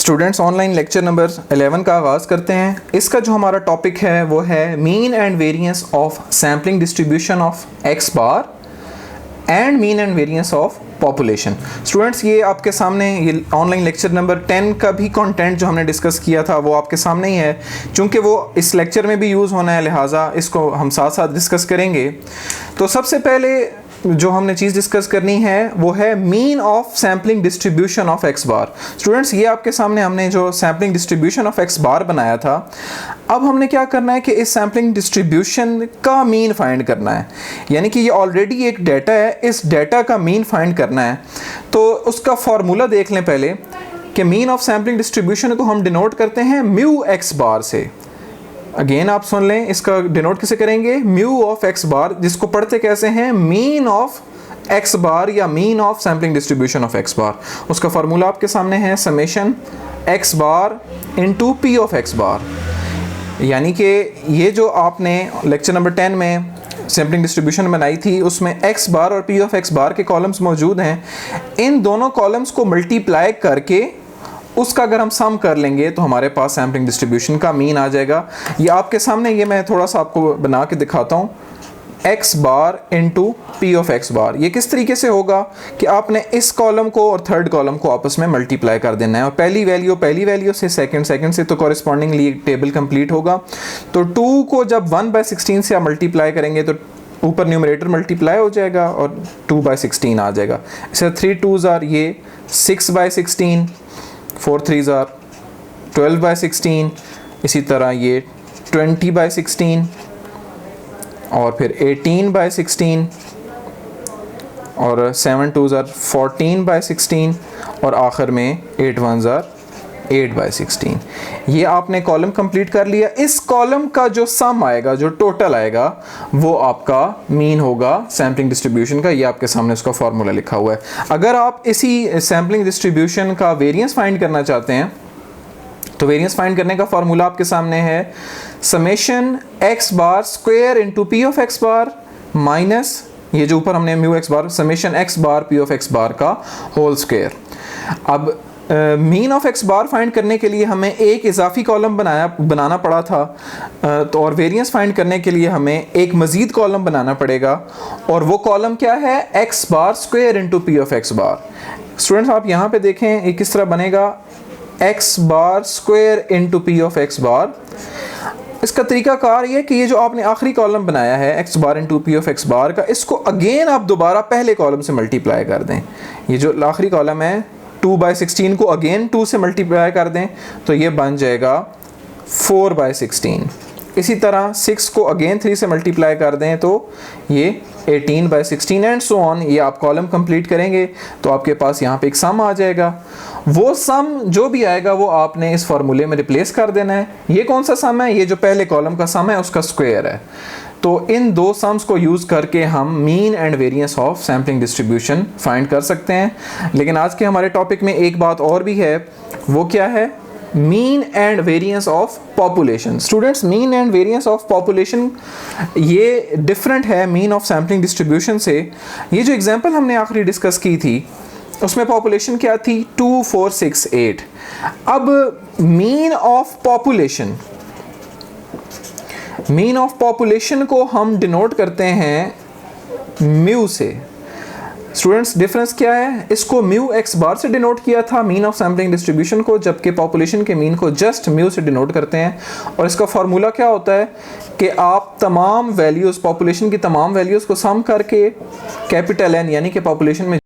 Students online lecture number 11 का आगाज़ करते हैं। इसका जो हमारा टॉपिक है वो है mean and variance of sampling distribution of x bar and mean and variance of population. Students ये आपके सामने ये ऑनलाइन लेक्चर नंबर 10 का भी कंटेंट जो हमने डिस्कस किया था वो आपके सामने ही है। चूँकि वो इस लेक्चर में भी यूज़ होना है लिहाजा इसको हम साथ साथ डिस्कस करेंगे। तो सबसे पहले जो हमने चीज़ डिस्कस करनी है वो है mean of sampling distribution of x bar. Students ये आपके सामने हमने जो सैम्पलिंग डिस्ट्रीब्यूशन ऑफ एक्स बार बनाया था, अब हमने क्या करना है कि इस सैम्पलिंग डिस्ट्रीब्यूशन का मीन फाइंड करना है। यानी कि ये ऑलरेडी एक डाटा है, इस डाटा का मीन फाइंड करना है। तो उसका फॉर्मूला देख लें पहले कि मीन ऑफ सैम्पलिंग डिस्ट्रीब्यूशन को हम डिनोट करते हैं म्यू एक्स बार से। अगेन आप सुन लें, इसका डिनोट किसे करेंगे? म्यू ऑफ एक्स बार, जिसको पढ़ते कैसे हैं? मीन ऑफ एक्स बार या mean of sampling distribution of x bar. उसका फार्मूला आपके सामने है summation x bar into p of x bar. यानी कि ये जो आपने लेक्चर नंबर 10 में सैम्पलिंग डिस्ट्रीब्यूशन बनाई थी उसमें एक्स बार और पी ऑफ एक्स बार के कॉलम्स मौजूद हैं। इन दोनों कॉलम्स को मल्टीप्लाई करके उसका अगर हम सम कर लेंगे तो हमारे पास सैम्पलिंग डिस्ट्रीब्यूशन का मीन आ जाएगा। ये आपके सामने, ये मैं थोड़ा सा आपको बना के दिखाता हूँ। X bar into p of x bar, ये किस तरीके से होगा कि आपने इस कॉलम को और थर्ड कॉलम को आपस में मल्टीप्लाई कर देना है और पहली वैल्यू से सेकंड से तो कॉरेस्पॉन्डिंगली टेबल कंप्लीट होगा। तो 2 को जब 1/16 से आप मल्टीप्लाई करेंगे तो ऊपर न्यूमरेटर मल्टीप्लाई हो जाएगा और 2/16 आ जाएगा। इसे 3 2s आर ये 6/16, 4 3s आर 12/16, इसी तरह ये 20/16 और फिर 18/16 और 7 2s आर 14/16 और आखिर में 8 1s आर 8/16। ये आपने कॉलम कंप्लीट कर लिया। इस कॉलम का जो सम आएगा, जो टोटल आएगा, वो आपका मीन होगा सैम्पलिंग डिस्ट्रीब्यूशन का। ये आपके सामने उसका फॉर्मूला लिखा हुआ है। अगर आप इसी सैम्पलिंग डिस्ट्रीब्यूशन का वेरिएंस फाइंड करना चाहते हैं तो वेरिएंस फाइंड करने का फॉर्मूला आपके सामने है summation x bar square into p of x bar minus ये जो ऊपर हमने mu x bar summation x bar p of x bar का होल स्क्वायर। अब mean of x bar find करने के लिए हमें एक इजाफी कॉलम बनाना पड़ा था, तो और वेरिएंस फाइंड करने के लिए हमें एक मज़ीद कॉलम बनाना पड़ेगा और वो कॉलम क्या है? X bar square into p of x bar. Students आप यहाँ पे देखें ये किस तरह बनेगा, x bar square into p of x bar. इसका तरीकाकार ये कि ये जो आपने आखिरी कॉलम बनाया है x bar into p of x bar का, इसको अगेन आप दोबारा पहले कॉलम से मल्टीप्लाई कर दें। ये जो आखिरी कॉलम है 2/16 को अगेन 2 से मल्टीप्लाई कर दें तो ये बन जाएगा 4/16। इसी तरह 6 को अगेन 3 से मल्टीप्लाई कर दें तो ये 18/16 एंड सो ऑन। ये आप कॉलम कंप्लीट करेंगे तो आपके पास यहाँ पे एक सम आ जाएगा। वो सम जो भी आएगा वो आपने इस फार्मूले में रिप्लेस कर देना है। ये कौन सा सम है? ये जो पहले कॉलम का सम है उसका स्क्वायर है। तो इन दो सम्स को यूज़ करके हम mean and variance of sampling distribution find कर सकते हैं। लेकिन आज के हमारे टॉपिक में एक बात और भी है, वो क्या है? Mean and variance of population. Students mean and variance of population ये डिफरेंट है मीन ऑफ सैम्पलिंग डिस्ट्रीब्यूशन से। ये जो एग्जांपल हमने आखिरी डिस्कस की थी उसमें पॉपुलेशन क्या थी? 2 4 6 8। अब मीन ऑफ पॉपुलेशन को हम डिनोट करते हैं म्यू से। स्टूडेंट्स डिफरेंस क्या है? इसको म्यू एक्स बार से डिनोट किया था मीन ऑफ सैम्पलिंग डिस्ट्रीब्यूशन को, जबकि पॉपुलेशन के मीन को जस्ट म्यू से डिनोट करते हैं। और इसका फार्मूला क्या होता है कि आप तमाम वैल्यूज़, पॉपुलेशन की तमाम वैल्यूज़ को सम करके कैपिटल एन यानी कि पॉपुलेशन में